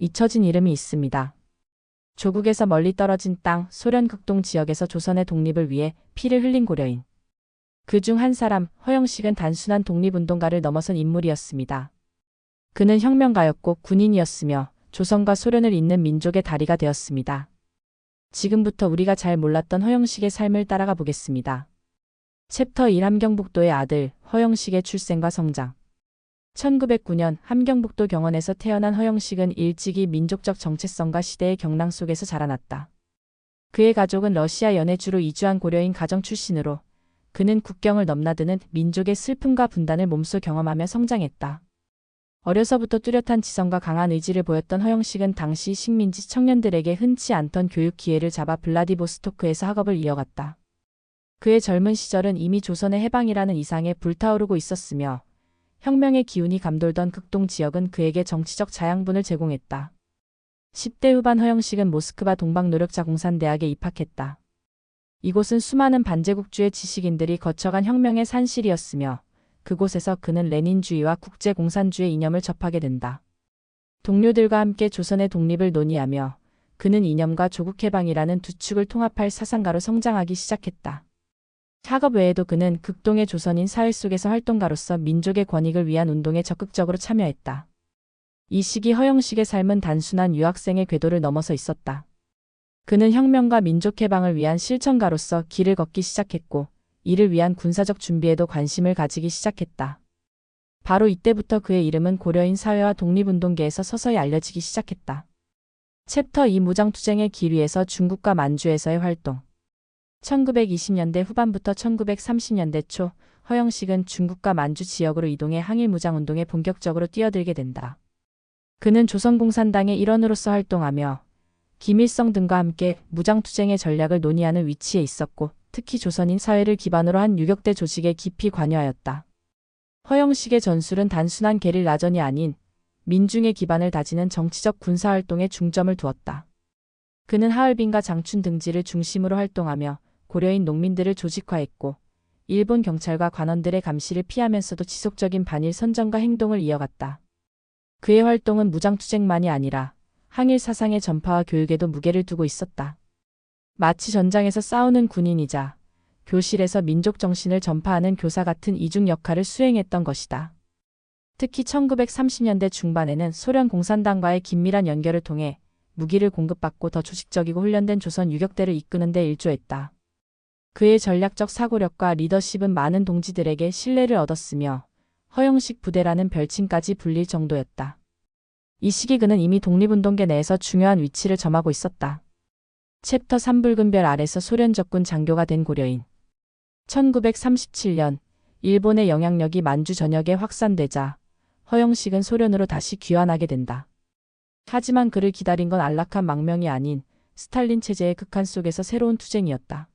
잊혀진 이름이 있습니다. 조국에서 멀리 떨어진 땅, 소련 극동 지역에서 조선의 독립을 위해 피를 흘린 고려인. 그중 한 사람, 허영식은 단순한 독립운동가를 넘어선 인물이었습니다. 그는 혁명가였고 군인이었으며 조선과 소련을 잇는 민족의 다리가 되었습니다. 지금부터 우리가 잘 몰랐던 허영식의 삶을 따라가 보겠습니다. 챕터 1 함경북도의 아들, 허영식의 출생과 성장. 1909년 함경북도 경원에서 태어난 허영식은 일찍이 민족적 정체성과 시대의 경랑 속에서 자라났다. 그의 가족은 러시아 연해주로 이주한 고려인 가정 출신으로 그는 국경을 넘나드는 민족의 슬픔과 분단을 몸소 경험하며 성장했다. 어려서부터 뚜렷한 지성과 강한 의지를 보였던 허영식은 당시 식민지 청년들에게 흔치 않던 교육 기회를 잡아 블라디보스토크에서 학업을 이어갔다. 그의 젊은 시절은 이미 조선의 해방이라는 이상에 불타오르고 있었으며 혁명의 기운이 감돌던 극동 지역은 그에게 정치적 자양분을 제공했다. 10대 후반 허영식은 모스크바 동방노력자공산대학에 입학했다. 이곳은 수많은 반제국주의 지식인들이 거쳐간 혁명의 산실이었으며 그곳에서 그는 레닌주의와 국제공산주의 이념을 접하게 된다. 동료들과 함께 조선의 독립을 논의하며 그는 이념과 조국해방이라는 두 축을 통합할 사상가로 성장하기 시작했다. 학업 외에도 그는 극동의 조선인 사회 속에서 활동가로서 민족의 권익을 위한 운동에 적극적으로 참여했다. 이 시기 허영식의 삶은 단순한 유학생의 궤도를 넘어서 있었다. 그는 혁명과 민족해방을 위한 실천가로서 길을 걷기 시작했고 이를 위한 군사적 준비에도 관심을 가지기 시작했다. 바로 이때부터 그의 이름은 고려인 사회와 독립운동계에서 서서히 알려지기 시작했다. 챕터 2 무장투쟁의 길 위에서 중국과 만주에서의 활동. 1920년대 후반부터 1930년대 초 허영식은 중국과 만주 지역으로 이동해 항일 무장운동에 본격적으로 뛰어들게 된다. 그는 조선공산당의 일원으로서 활동하며 김일성 등과 함께 무장투쟁의 전략을 논의하는 위치에 있었고 특히 조선인 사회를 기반으로 한 유격대 조직에 깊이 관여하였다. 허영식의 전술은 단순한 게릴라전이 아닌 민중의 기반을 다지는 정치적 군사활동에 중점을 두었다. 그는 하얼빈과 장춘 등지를 중심으로 활동하며 고려인 농민들을 조직화했고 일본 경찰과 관원들의 감시를 피하면서도 지속적인 반일 선전과 행동을 이어갔다. 그의 활동은 무장투쟁만이 아니라 항일 사상의 전파와 교육에도 무게를 두고 있었다. 마치 전장에서 싸우는 군인이자 교실에서 민족 정신을 전파하는 교사 같은 이중 역할을 수행했던 것이다. 특히 1930년대 중반에는 소련 공산당과의 긴밀한 연결을 통해 무기를 공급받고 더 조직적이고 훈련된 조선 유격대를 이끄는 데 일조했다. 그의 전략적 사고력과 리더십은 많은 동지들에게 신뢰를 얻었으며 허영식 부대라는 별칭까지 불릴 정도였다. 이 시기 그는 이미 독립운동계 내에서 중요한 위치를 점하고 있었다. 챕터 3 붉은 별 아래서 소련 적군 장교가 된 고려인. 1937년 일본의 영향력이 만주 전역에 확산되자 허영식은 소련으로 다시 귀환하게 된다. 하지만 그를 기다린 건 안락한 망명이 아닌 스탈린 체제의 극한 속에서 새로운 투쟁이었다.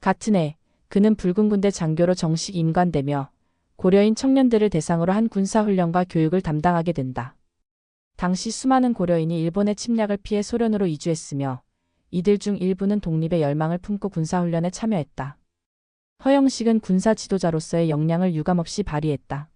같은 해 그는 붉은 군대 장교로 정식 임관되며 고려인 청년들을 대상으로 한 군사훈련과 교육을 담당하게 된다. 당시 수많은 고려인이 일본의 침략을 피해 소련으로 이주했으며 이들 중 일부는 독립의 열망을 품고 군사훈련에 참여했다. 허영식은 군사 지도자로서의 역량을 유감없이 발휘했다.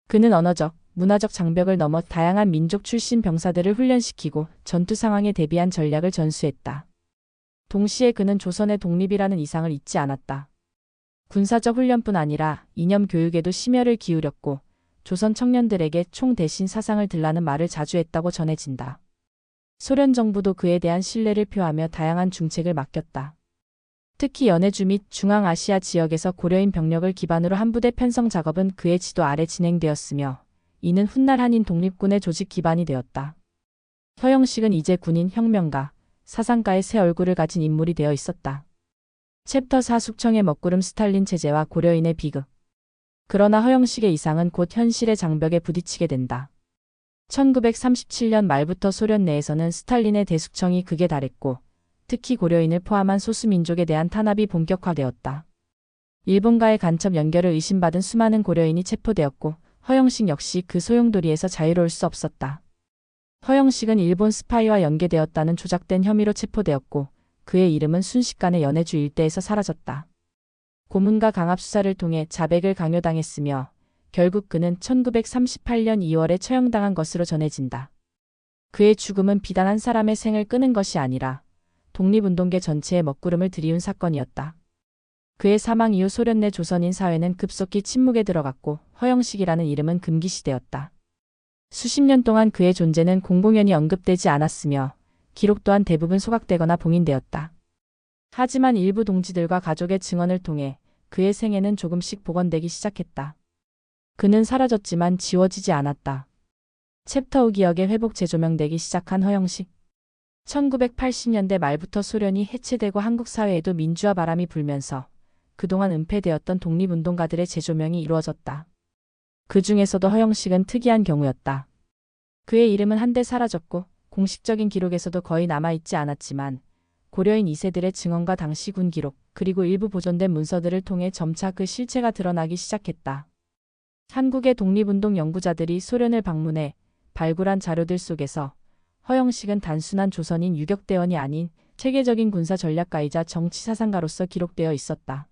그는 언어적, 문화적 장벽을 넘어 다양한 민족 출신 병사들을 훈련시키고 전투 상황에 대비한 전략을 전수했다. 동시에 그는 조선의 독립이라는 이상을 잊지 않았다. 군사적 훈련뿐 아니라 이념 교육에도 심혈을 기울였고 조선 청년들에게 총 대신 사상을 들라는 말을 자주 했다고 전해진다. 소련 정부도 그에 대한 신뢰를 표하며 다양한 중책을 맡겼다. 특히 연해주 및 중앙아시아 지역에서 고려인 병력을 기반으로 한 부대 편성 작업은 그의 지도 아래 진행되었으며 이는 훗날 한인 독립군의 조직 기반이 되었다. 허영식은 이제 군인, 혁명가, 사상가의 새 얼굴을 가진 인물이 되어 있었다. 챕터 4 숙청의 먹구름 스탈린 체제와 고려인의 비극. 그러나 허영식의 이상은 곧 현실의 장벽에 부딪히게 된다. 1937년 말부터 소련 내에서는 스탈린의 대숙청이 극에 달했고 특히 고려인을 포함한 소수민족에 대한 탄압이 본격화되었다. 일본과의 간첩 연결을 의심받은 수많은 고려인이 체포되었고 허영식 역시 그 소용돌이에서 자유로울 수 없었다. 허영식은 일본 스파이와 연계되었다는 조작된 혐의로 체포되었고 그의 이름은 순식간에 연해주 일대에서 사라졌다. 고문과 강압 수사를 통해 자백을 강요당했으며 결국 그는 1938년 2월에 처형당한 것으로 전해진다. 그의 죽음은 비단 한 사람의 생을 끄는 것이 아니라 독립운동계 전체의 먹구름을 들이운 사건이었다. 그의 사망 이후 소련 내 조선인 사회는 급속히 침묵에 들어갔고 허영식이라는 이름은 금기시되었다. 수십 년 동안 그의 존재는 공공연히 언급되지 않았으며 기록 또한 대부분 소각되거나 봉인되었다. 하지만 일부 동지들과 가족의 증언을 통해 그의 생애는 조금씩 복원되기 시작했다. 그는 사라졌지만 지워지지 않았다. 챕터 후 기억의 회복 재조명되기 시작한 허영식. 1980년대 말부터 소련이 해체되고 한국 사회에도 민주화 바람이 불면서 그동안 은폐되었던 독립운동가들의 재조명이 이루어졌다. 그 중에서도 허영식은 특이한 경우였다. 그의 이름은 한데 사라졌고 공식적인 기록에서도 거의 남아있지 않았지만 고려인 2세들의 증언과 당시 군 기록 그리고 일부 보존된 문서들을 통해 점차 그 실체가 드러나기 시작했다. 한국의 독립운동 연구자들이 소련을 방문해 발굴한 자료들 속에서 허영식은 단순한 조선인 유격대원이 아닌 체계적인 군사 전략가이자 정치 사상가로서 기록되어 있었다.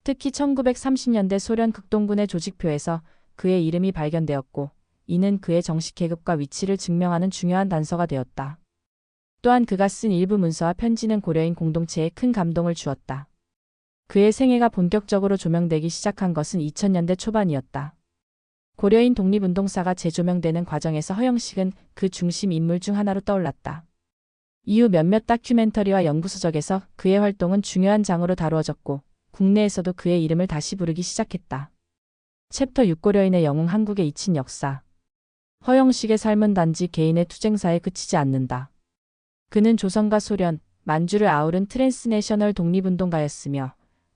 특히 1930년대 소련 극동군의 조직표에서 그의 이름이 발견되었고 이는 그의 정식 계급과 위치를 증명하는 중요한 단서가 되었다. 또한 그가 쓴 일부 문서와 편지는 고려인 공동체에 큰 감동을 주었다. 그의 생애가 본격적으로 조명되기 시작한 것은 2000년대 초반이었다. 고려인 독립운동사가 재조명되는 과정에서 허영식은 그 중심 인물 중 하나로 떠올랐다. 이후 몇몇 다큐멘터리와 연구서적에서 그의 활동은 중요한 장으로 다루어졌고 국내에서도 그의 이름을 다시 부르기 시작했다. 챕터 6 고려인의 영웅 한국의 잊힌 역사. 허영식의 삶은 단지 개인의 투쟁사에 그치지 않는다. 그는 조선과 소련, 만주를 아우른 트랜스내셔널 독립운동가였으며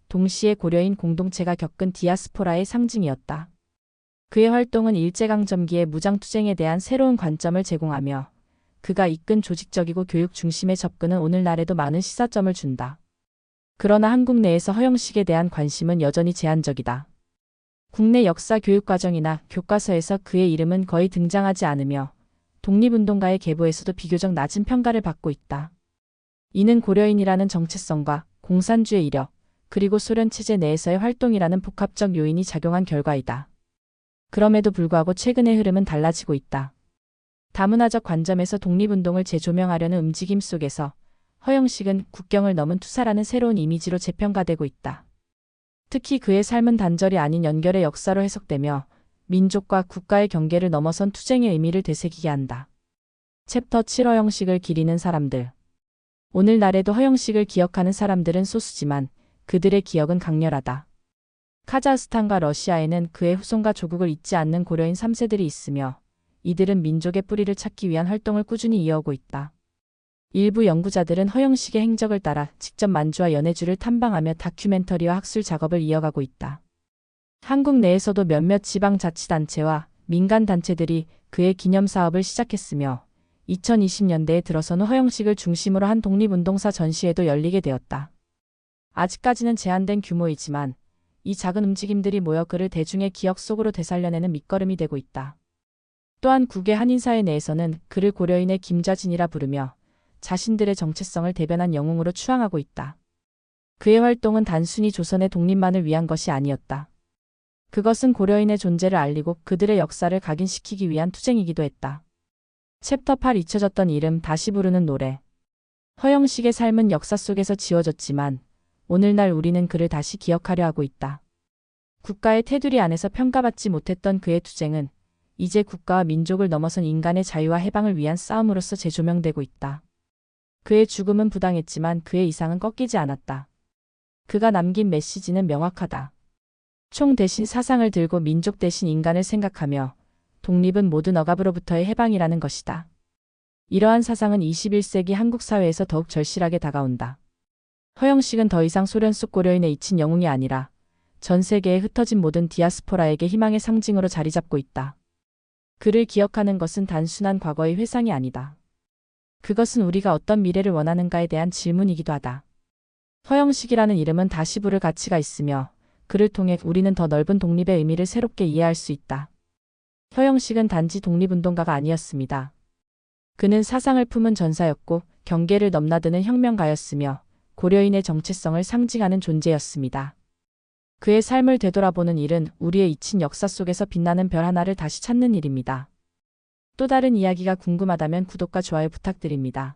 동시에 고려인 공동체가 겪은 디아스포라의 상징이었다. 그의 활동은 일제강점기의 무장투쟁에 대한 새로운 관점을 제공하며 그가 이끈 조직적이고 교육 중심의 접근은 오늘날에도 많은 시사점을 준다. 그러나 한국 내에서 허영식에 대한 관심은 여전히 제한적이다. 국내 역사 교육과정이나 교과서에서 그의 이름은 거의 등장하지 않으며 독립운동가의 계보에서도 비교적 낮은 평가를 받고 있다. 이는 고려인이라는 정체성과 공산주의 이력, 그리고 소련 체제 내에서의 활동이라는 복합적 요인이 작용한 결과이다. 그럼에도 불구하고 최근의 흐름은 달라지고 있다. 다문화적 관점에서 독립운동을 재조명하려는 움직임 속에서 허영식은 국경을 넘은 투사라는 새로운 이미지로 재평가되고 있다. 특히 그의 삶은 단절이 아닌 연결의 역사로 해석되며 민족과 국가의 경계를 넘어선 투쟁의 의미를 되새기게 한다. 챕터 7 허영식을 기리는 사람들. 오늘날에도 허영식을 기억하는 사람들은 소수지만 그들의 기억은 강렬하다. 카자흐스탄과 러시아에는 그의 후손과 조국을 잊지 않는 고려인 3세들이 있으며 이들은 민족의 뿌리를 찾기 위한 활동을 꾸준히 이어오고 있다. 일부 연구자들은 허영식의 행적을 따라 직접 만주와 연해주를 탐방하며 다큐멘터리와 학술 작업을 이어가고 있다. 한국 내에서도 몇몇 지방자치단체와 민간단체들이 그의 기념사업을 시작했으며 2020년대에 들어서는 허영식을 중심으로 한 독립운동사 전시회도 열리게 되었다. 아직까지는 제한된 규모이지만 이 작은 움직임들이 모여 그를 대중의 기억 속으로 되살려내는 밑거름이 되고 있다. 또한 국외 한인사회 내에서는 그를 고려인의 김좌진이라 부르며 자신들의 정체성을 대변한 영웅으로 추앙하고 있다. 그의 활동은 단순히 조선의 독립만을 위한 것이 아니었다. 그것은 고려인의 존재를 알리고 그들의 역사를 각인시키기 위한 투쟁이기도 했다. 챕터 8 잊혀졌던 이름 다시 부르는 노래. 허영식의 삶은 역사 속에서 지워졌지만 오늘날 우리는 그를 다시 기억하려 하고 있다. 국가의 테두리 안에서 평가받지 못했던 그의 투쟁은 이제 국가와 민족을 넘어선 인간의 자유와 해방을 위한 싸움으로서 재조명되고 있다. 그의 죽음은 부당했지만 그의 이상은 꺾이지 않았다. 그가 남긴 메시지는 명확하다. 총 대신 사상을 들고 민족 대신 인간을 생각하며 독립은 모든 억압으로부터의 해방이라는 것이다. 이러한 사상은 21세기 한국 사회에서 더욱 절실하게 다가온다. 허영식은 더 이상 소련 속 고려인의 잊힌 영웅이 아니라 전 세계에 흩어진 모든 디아스포라에게 희망의 상징으로 자리 잡고 있다. 그를 기억하는 것은 단순한 과거의 회상이 아니다. 그것은 우리가 어떤 미래를 원하는가에 대한 질문이기도 하다. 허영식이라는 이름은 다시 부를 가치가 있으며 그를 통해 우리는 더 넓은 독립의 의미를 새롭게 이해할 수 있다. 허영식은 단지 독립운동가가 아니었습니다. 그는 사상을 품은 전사였고 경계를 넘나드는 혁명가였으며 고려인의 정체성을 상징하는 존재였습니다. 그의 삶을 되돌아보는 일은 우리의 잊힌 역사 속에서 빛나는 별 하나를 다시 찾는 일입니다. 또 다른 이야기가 궁금하다면 구독과 좋아요 부탁드립니다.